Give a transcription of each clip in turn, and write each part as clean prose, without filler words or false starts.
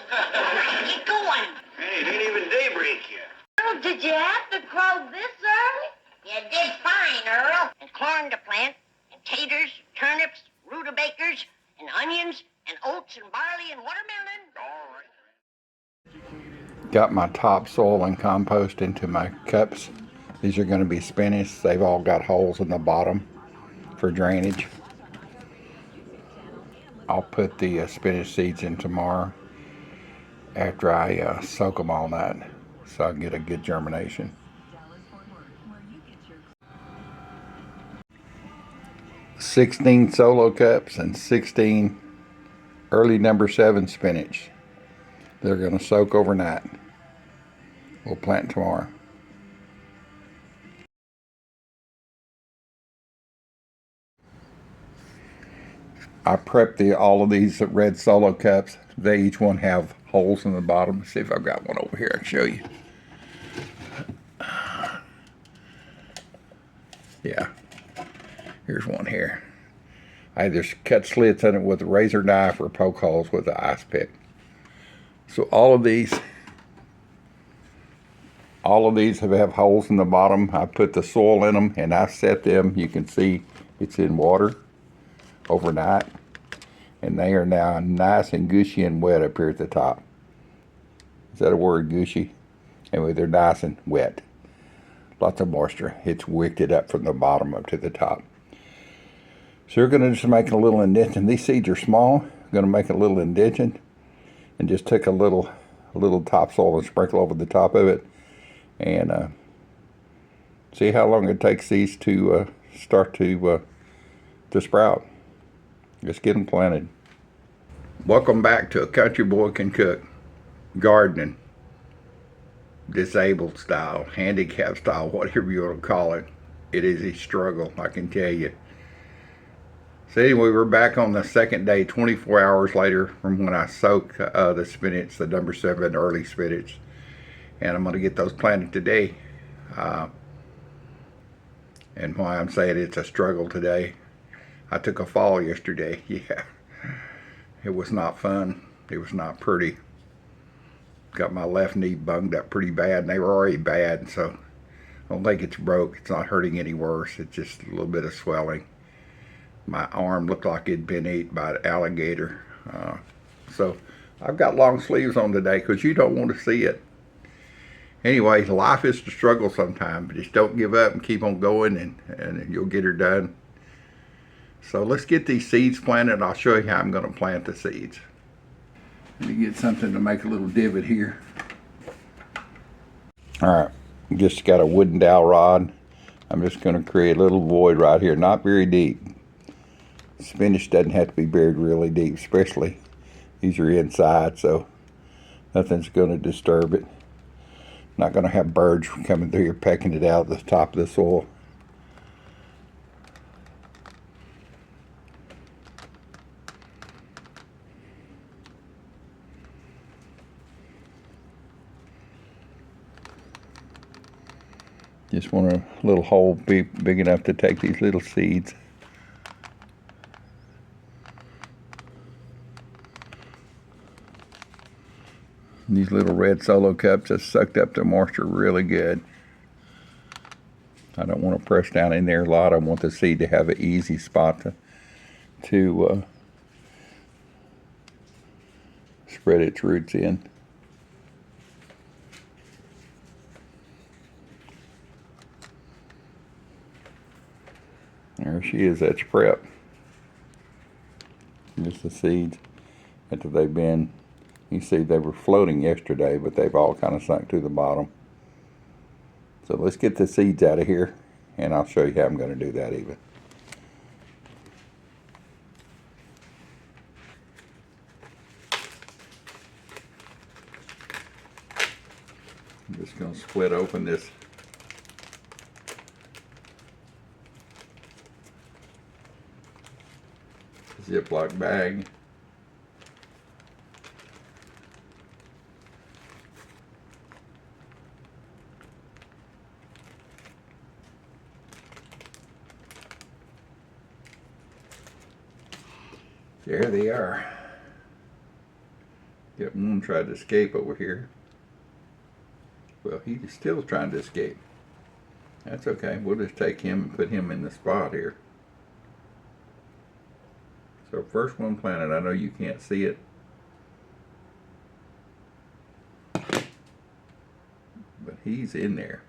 Get going. Hey, it ain't even daybreak yet. Earl, did you have to crow this early? You did fine, Earl. And corn to plant, and taters, turnips, rutabagas, and onions, and oats, and barley, and watermelon. All right. Got my topsoil and compost into my cups. These are going to be spinach. They've all got holes in the bottom for drainage. I'll put the spinach seeds in tomorrow after I soak them all night so I can get a good germination. 16 solo cups and 16 early number 7 spinach. They're going to soak overnight. We'll plant tomorrow. I prepped all of these red solo cups. They each one have holes in the bottom. Let's see if I've got one over here I can show you. Yeah, here's one here. I either cut slits in it with a razor knife or poke holes with an ice pick. So all of these have holes in the bottom. I put the soil in them and I set them. You can see it's in water overnight, and they are now nice and gushy and wet up here at the top. Is that a word, gushy? Anyway, they're nice and wet. Lots of moisture. It's wicked it up from the bottom up to the top. So we're going to just make a little indentation. These seeds are small. I'm going to make a little indentation and just take a little topsoil and sprinkle over the top of it, and see how long it takes these to start to sprout. Just get them planted. Welcome back to A Country Boy Can Cook. Gardening. Disabled style, handicap style, whatever you want to call it. It is a struggle, I can tell you. So anyway, we're back on the second day, 24 hours later from when I soaked the spinach, the number 7 early spinach. And I'm going to get those planted today. And why I'm saying it's a struggle today, I took a fall yesterday. Yeah, it was not fun. It was not pretty. Got my left knee bunged up pretty bad, and they were already bad, so I don't think it's broke. It's not hurting any worse. It's just a little bit of swelling. My arm looked like it'd been eaten by an alligator. So I've got long sleeves on today because you don't want to see it. Anyway, life is a struggle sometimes, but just don't give up and keep on going, and you'll get her done. So let's get these seeds planted. I'll show you how I'm going to plant the seeds. Let me get something to make a little divot here. Alright, just got a wooden dowel rod. I'm just going to create a little void right here, not very deep. Spinach doesn't have to be buried really deep, especially these are inside, so nothing's going to disturb it. Not going to have birds coming through here pecking it out of the top of the soil. Just want a little hole big enough to take these little seeds. These little red solo cups have sucked up the moisture really good. I don't want to press down in there a lot. I want the seed to have an easy spot to spread its roots in. There she is. That's prep. Just the seeds after they've been. You see they were floating yesterday, but they've all kind of sunk to the bottom. So let's get the seeds out of here, and I'll show you how I'm going to do that even. I'm just going to split open this Ziploc bag. There they are. Got one tried to escape over here. Well, he's still trying to escape. That's okay. We'll just take him and put him in the spot here. So first one planted. I know you can't see it. But he's in there.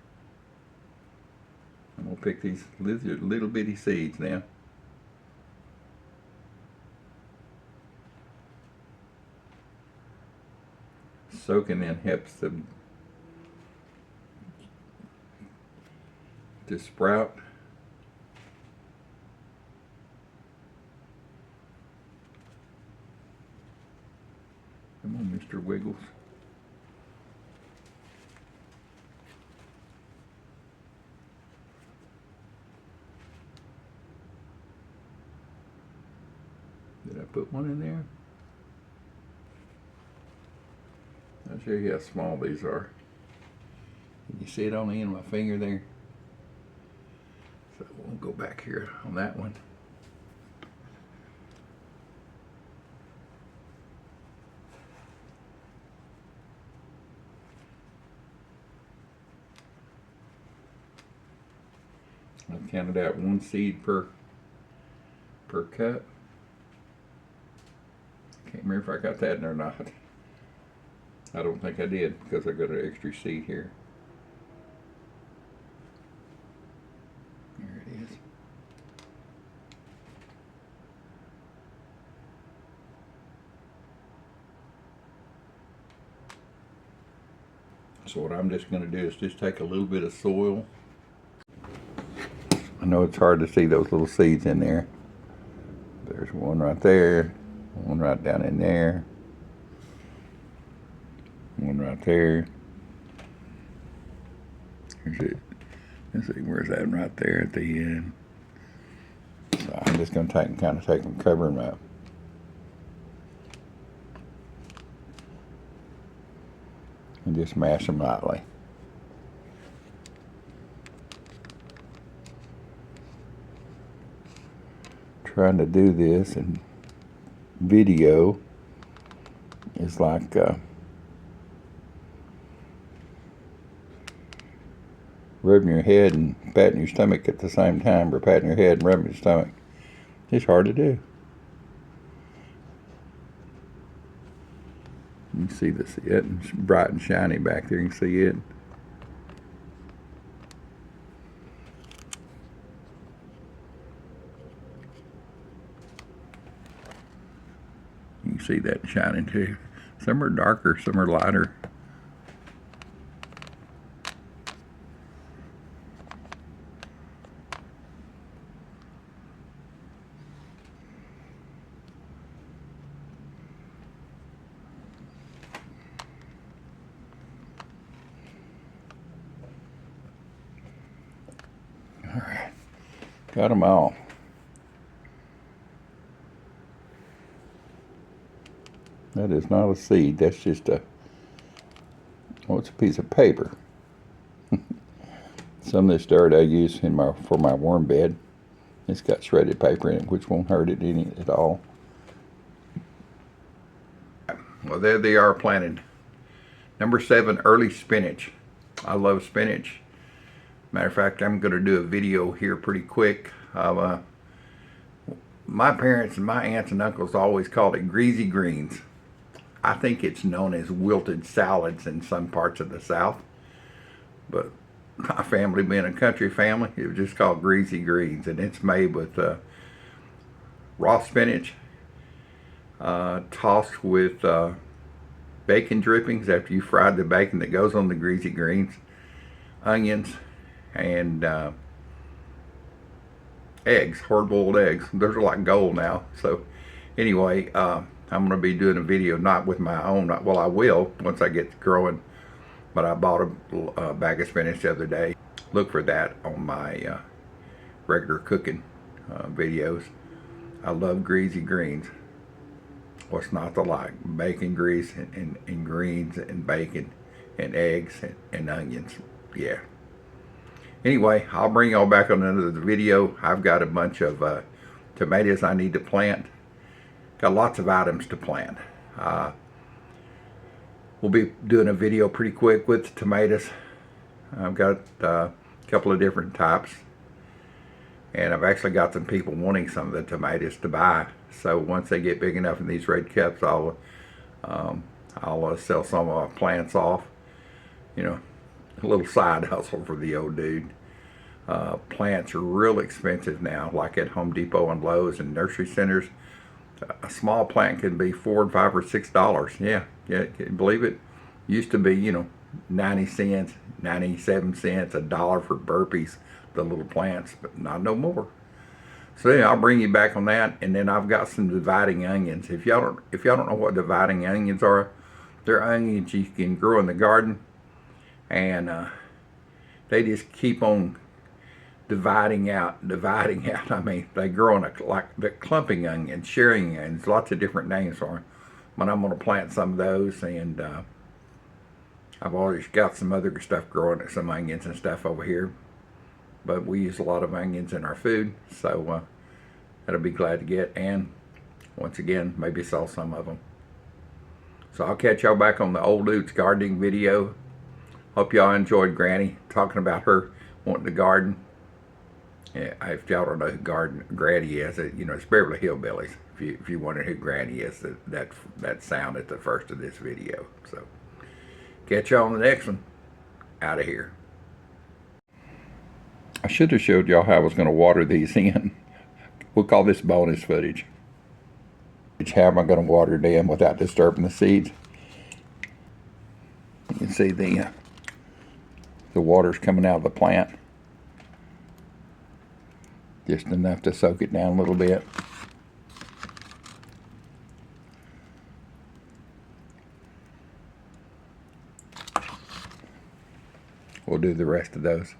I'm going to pick these little bitty seeds now. Soaking in helps them to sprout. Come on, Mr. Wiggles. Did I put one in there? I'll show you how small these are. Can you see it on the end of my finger there? So we'll go back here on that one. I've counted out one seed per cut. Can't remember if I got that in or not. I don't think I did because I got an extra seed here. There it is. So what I'm just going to do is just take a little bit of soil. I know it's hard to see those little seeds in there. There's one right there, one right down in there, one right there. Here's it. Let's see, where's that one right there at the end? So I'm just going to kind of take them, cover them up. And just mash them lightly. Trying to do this in video is like rubbing your head and patting your stomach at the same time, or patting your head and rubbing your stomach. It's hard to do. You can see this, it's bright and shiny back there. You can see it. You can see that shining too. Some are darker, some are lighter. All right, got them all. That is not a seed, that's just a, oh, it's a piece of paper. Some of this dirt I use for my worm bed. It's got shredded paper in it, which won't hurt it any at all. Well, there they are planted. Number 7, early spinach. I love spinach. Matter of fact, I'm going to do a video here pretty quick. My parents and my aunts and uncles always called it greasy greens. I think it's known as wilted salads in some parts of the South. But my family being a country family, it was just called greasy greens. And it's made with raw spinach, tossed with bacon drippings after you fried the bacon that goes on the greasy greens, onions, and eggs, hard-boiled eggs. Those are like gold now. So anyway, I'm going to be doing a video not with my own, well, I will once I get growing, but I bought a bag of spinach the other day. Look for that on my regular cooking videos. I love greasy greens. What's not to like? Bacon grease and greens and bacon and eggs and onions. Yeah. Anyway, I'll bring y'all back on another video. I've got a bunch of tomatoes I need to plant. Got lots of items to plant. we'll be doing a video pretty quick with the tomatoes. I've got a couple of different types, and I've actually got some people wanting some of the tomatoes to buy. So once they get big enough in these red cups, I'll sell some of my plants off. You know, a little side hustle for the old dude. Plants are real expensive now, like at Home Depot and Lowe's and nursery centers. A small plant can be $4 and $5 or $6. Yeah, can you believe it? Used to be, you know, 90 cents, 97 cents, $1 for burpees, the little plants, but not no more. So yeah, I'll bring you back on that, and then I've got some dividing onions. If y'all don't know what dividing onions are, they're onions you can grow in the garden, and they just keep on dividing out. I mean, they grow in like the clumping onions, sharing onions, lots of different names for them. But I'm going to plant some of those, and I've already got some other stuff growing, some onions and stuff over here. But we use a lot of onions in our food, so that'll be glad to get, and once again, maybe sell some of them. So I'll catch y'all back on the old dude's gardening video. Hope y'all enjoyed Granny talking about her wanting to garden. Yeah, if y'all don't know who Granny is, you know, it's Beverly Hillbillies. If you wonder who Granny is, that sound at the first of this video. So catch y'all on the next one. Out of here. I should have showed y'all how I was going to water these in. We'll call this bonus footage. How am I going to water them without disturbing the seeds? You can see the water's coming out of the plant. Just enough to soak it down a little bit. We'll do the rest of those.